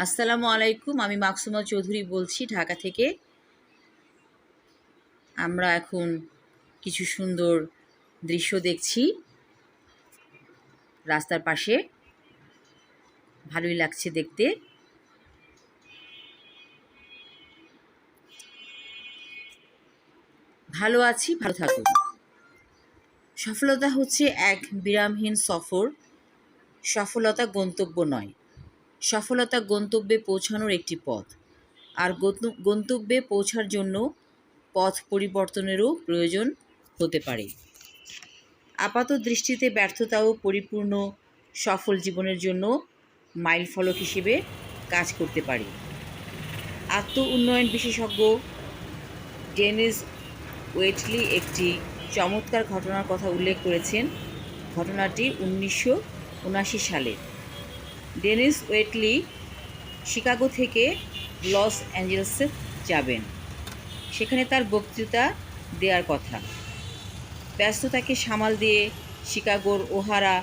আসসালামু আলাইকুম। আমি মাকসুমা চৌধুরী বলছি ঢাকা থেকে। আমরা এখন কিছু সুন্দর দৃশ্য দেখছি রাস্তার পাশে। ভালোই লাগছে দেখতে। ভালো আছি, ভালো থাকুন। সফলতা হচ্ছে এক বিরামহীন সফর। সফলতা গন্তব্য নয়, সফলতা গন্তব্যে পৌঁছানোর একটি পথ। আর গন্তব্যে পৌঁছার জন্য পথ পরিবর্তনেরও প্রয়োজন হতে পারে। আপাত দৃষ্টিতে ব্যর্থতাও পরিপূর্ণ সফল জীবনের জন্য মাইলফলক হিসেবে কাজ করতে পারে। আত্ম উন্নয়ন বিশেষজ্ঞ ডেনিস ওয়েটলি একটি চমৎকার ঘটনার কথা উল্লেখ করেছেন। ঘটনাটি 1979 সালে। ডেনিস ওয়েটলি শিকাগো থেকে লস অ্যাঞ্জেলেসে যাবেন। সেখানে তার বক্তৃতা দেওয়ার কথা। ব্যস্ততাকে সামাল দিয়ে শিকাগোর ওহারা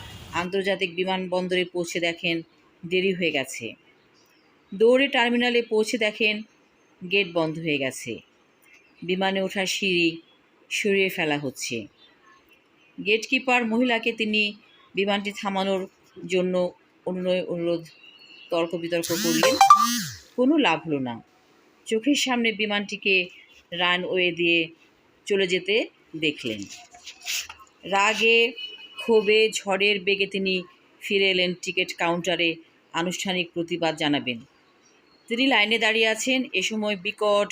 আন্তর্জাতিক বিমানবন্দরে পৌঁছে দেখেন দেরি হয়ে গেছে। দৌড়ে টার্মিনালে পৌঁছে দেখেন গেট বন্ধ হয়ে গেছে। বিমানে ওঠার সিঁড়ি সরিয়ে ফেলা হচ্ছে। গেটকিপার মহিলাকে তিনি বিমানটি থামানোর জন্য অনুরোধ তর্ক বিতর্ক করলেন। কোনো লাভ হলো না। চোখের সামনে বিমানটিকে রানওয়ে দিয়ে চলে যেতে দেখলেন। রাগে ক্ষোভে ঝড়ের বেগে তিনি ফিরে এলেন টিকিট কাউন্টারে আনুষ্ঠানিক প্রতিবাদ জানাবেন। তিনি লাইনে দাঁড়িয়ে আছেন। এ সময় বিকট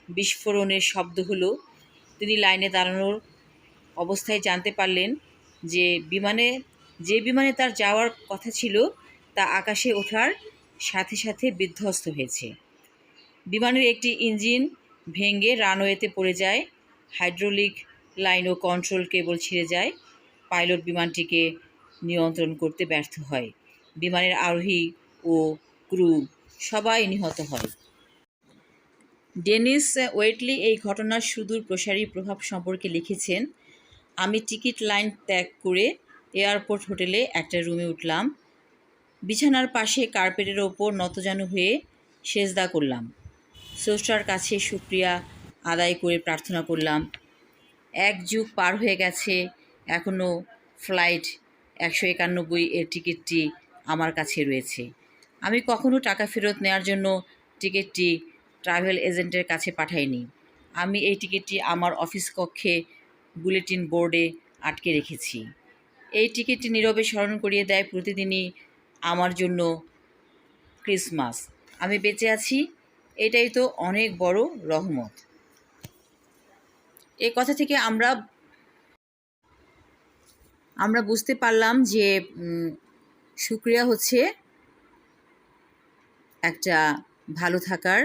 বিস্ফোরণের শব্দ হলো। তিনি লাইনে দাঁড়ানোর অবস্থায় জানতে পারলেন যে বিমানে তার যাওয়ার কথা ছিল তা আকাশে ওঠার সাথে সাথে বিধ্বস্ত হয়েছে। বিমানের একটি ইঞ্জিন ভেঙে রানওয়েতে পড়ে যায়। হাইড্রোলিক লাইন ও কন্ট্রোল কেবল ছিঁড়ে যায়। পাইলট বিমানটিকে নিয়ন্ত্রণ করতে ব্যর্থ হয়। বিমানের আরোহী ও ক্রু সবাই নিহত হয়। ডেনিস ওয়েটলি এই ঘটনার সুদূর প্রসারী প্রভাব সম্পর্কে লিখেছেন, আমি টিকিট লাইন ত্যাগ করে এয়ারপোর্ট হোটেলে একটা রুমে উঠলাম। বিছানার পাশে কার্পেটের ওপর নতজানু হয়ে সেজদা করলাম। স্রষ্টার কাছে শুকরিয়া আদায় করে প্রার্থনা করলাম। 1 যুগ পার হয়ে গেছে, এখনও ফ্লাইট 191 এর টিকিটটি আমার কাছে রয়েছে। আমি কখনো টাকা ফেরত নেওয়ার জন্য টিকিটটি ট্রাভেল এজেন্টের কাছে পাঠাইনি। আমি এই টিকিটটি আমার অফিস কক্ষে বুলেটিন বোর্ডে আটকে রেখেছি। এই টিকিটটি নীরবে স্মরণ করিয়ে দেয় প্রতিদিনই আমার জন্য ক্রিসমাস। আমি বেঁচে আছি, এটাই তো অনেক বড় রহমত। এই কথা থেকে আমরা বুঝতে পারলাম যে শুকরিয়া হচ্ছে একটা ভালো থাকার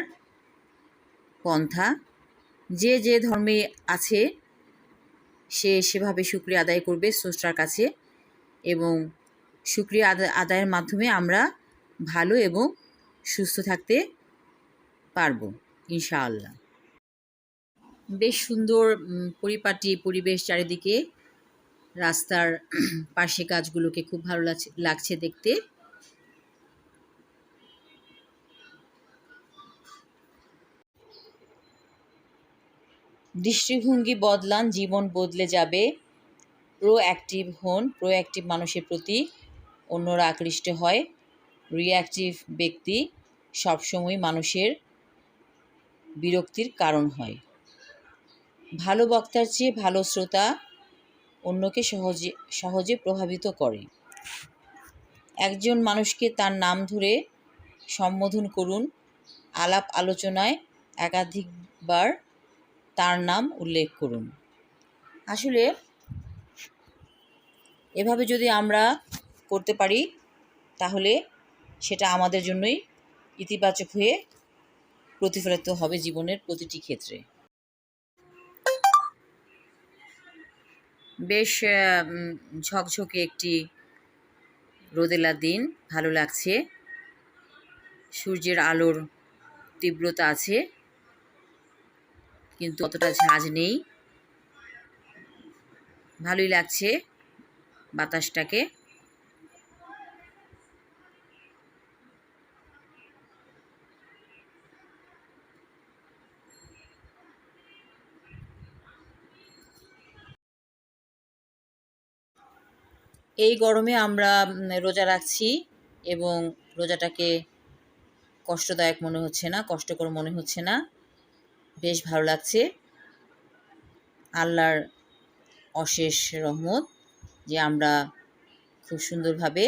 পন্থা। যে যে ধর্মে আছে সে সেভাবে শুকরিয়া আদায় করবে স্রষ্টার কাছে, এবং শুকরিয়া আদায়ের মাধ্যমে আমরা ভালো এবং সুস্থ থাকতে পারবো ইনশাআল্লাহ। বেশ সুন্দর পরিপাটি পরিবেশ চারিদিকে। রাস্তার পাশে গাছগুলোকে খুব ভালো লাগছে দেখতে। দৃষ্টিভঙ্গি বদলান, জীবন বদলে যাবে। প্রোঅ্যাক্টিভ হন। প্রোঅ্যাক্টিভ মানুষের প্রতি অন্যরা আকৃষ্ট হয়। রিঅ্যাক্টিভ ব্যক্তি সবসময় মানুষের বিরক্তির কারণ হয়। ভালো বক্তার চেয়ে ভালো শ্রোতা অন্যকে সহজে প্রভাবিত করে। একজন মানুষকে তার নাম ধরে সম্বোধন করুন। আলাপ আলোচনায় একাধিকবার তার নাম উল্লেখ করুন। আসলে এভাবে যদি আমরা করতে পারি তাহলে সেটা আমাদের জন্যই ইতিবাচক হয়ে প্রতিফলিত হবে জীবনের প্রতিটি ক্ষেত্রে। বেশ ঝকঝকে একটি রোদেলা দিন, ভালো লাগছে। সূর্যের আলোর তীব্রতা আছে, কিন্তু অতটা ঝাঁজ নেই। ভালোই লাগছে বাতাসটাকে। এই গরমে আমরা রোজা রাখছি এবং রোজাটাকে কষ্টদায়ক মনে হচ্ছে না, কষ্টকর মনে হচ্ছে না, বেশ ভালো লাগছে। আল্লাহর অশেষ রহমত যে আমরা খুব সুন্দরভাবে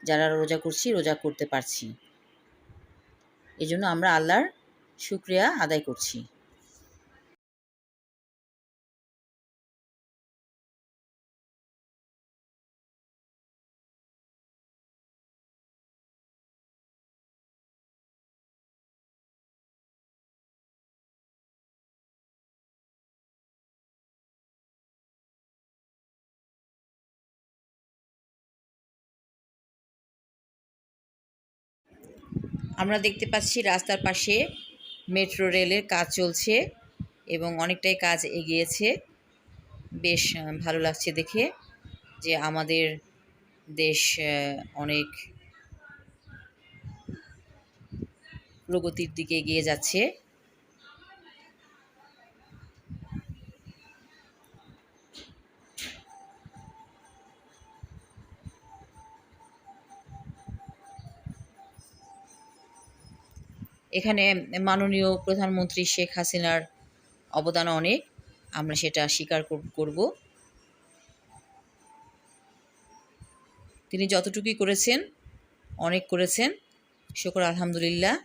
যারা রোজা করছি রোজা করতে পারছি। এজন্য আমরা আল্লাহর শুকরিয়া আদায় করছি। আমরা দেখতে পাচ্ছি রাস্তার পাশে মেট্রো রেলের কাজ চলছে এবং অনেকটাই কাজ এগিয়েছে। বেশ ভালো লাগছে দেখে যে আমাদের দেশ অনেক প্রগতির দিকে এগিয়ে যাচ্ছে। এখানে মাননীয় প্রধানমন্ত্রী শেখ হাসিনার অবদান অনেক, আমরা সেটা স্বীকার করব। তিনি যতটুকুই করেছেন অনেক করেছেন, শুকর আলহামদুলিল্লাহ।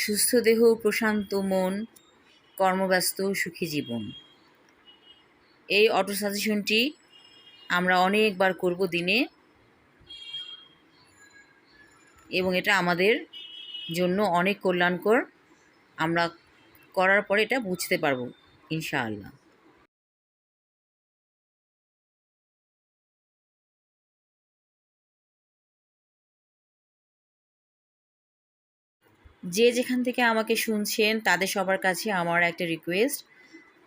সুস্থ দেহ, প্রশান্ত মন, কর্মব্যস্ত সুখী জীবন, এই অটো সাজেশনটি আমরা অনেকবার করব দিনে এবং এটা আমাদের জন্য অনেক কল্যাণকর। আমরা করার পরে এটা বুঝতে পারবো ইনশাআল্লাহ। যে যেখান থেকে আমাকে শুনছেন তাদের সবার কাছে আমার একটা রিকোয়েস্ট,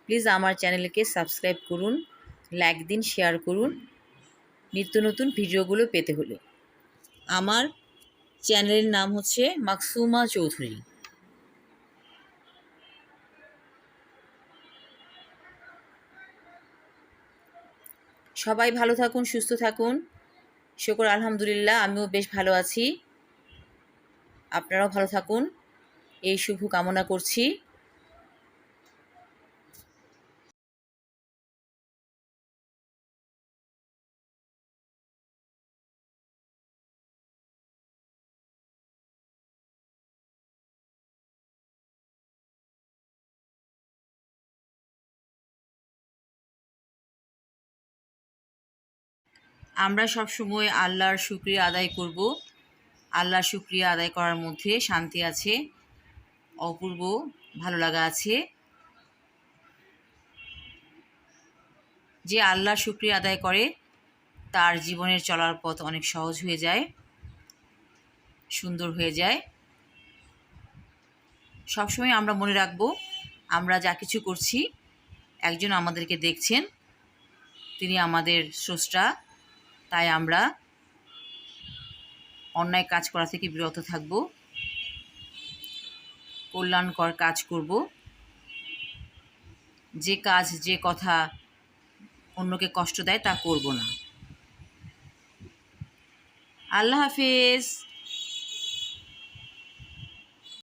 প্লিজ আমার চ্যানেলকে সাবস্ক্রাইব করুন, লাইক দিন, শেয়ার করুন নিত্য নতুন ভিডিওগুলো পেতে হলে। আমার চ্যানেলের নাম হচ্ছে মাকসুমা চৌধুরী। সবাই ভালো থাকুন, সুস্থ থাকুন। শুকর আলহামদুলিল্লাহ, আমিও বেশ ভালো আছি। আপনারাও ভালো থাকুন এই শুভ কামনা করছি। আমরা সব সময় আল্লাহর শুকরিয়া আদায় করব। আল্লাহর শুকরিয়া আদায় করার মধ্যে শান্তি আছে, অপূর্ব ভালো লাগা আছে। যে আল্লাহর শুকরিয়া আদায় করে তার জীবনের চলার পথ অনেক সহজ হয়ে যায়, সুন্দর হয়ে যায়। সবসময় আমরা মনে রাখব আমরা যা কিছু করছি একজন আমাদেরকে দেখছেন, তিনি আমাদের স্রষ্টা। তাই আমরা অন্যায় কাজ করা থেকে বিরত থাকব, কল্যাণকর কাজ করব। যে কাজ, যে কথা অন্যকে কষ্ট দেয় তা করব না। আল্লাহ হাফেজ।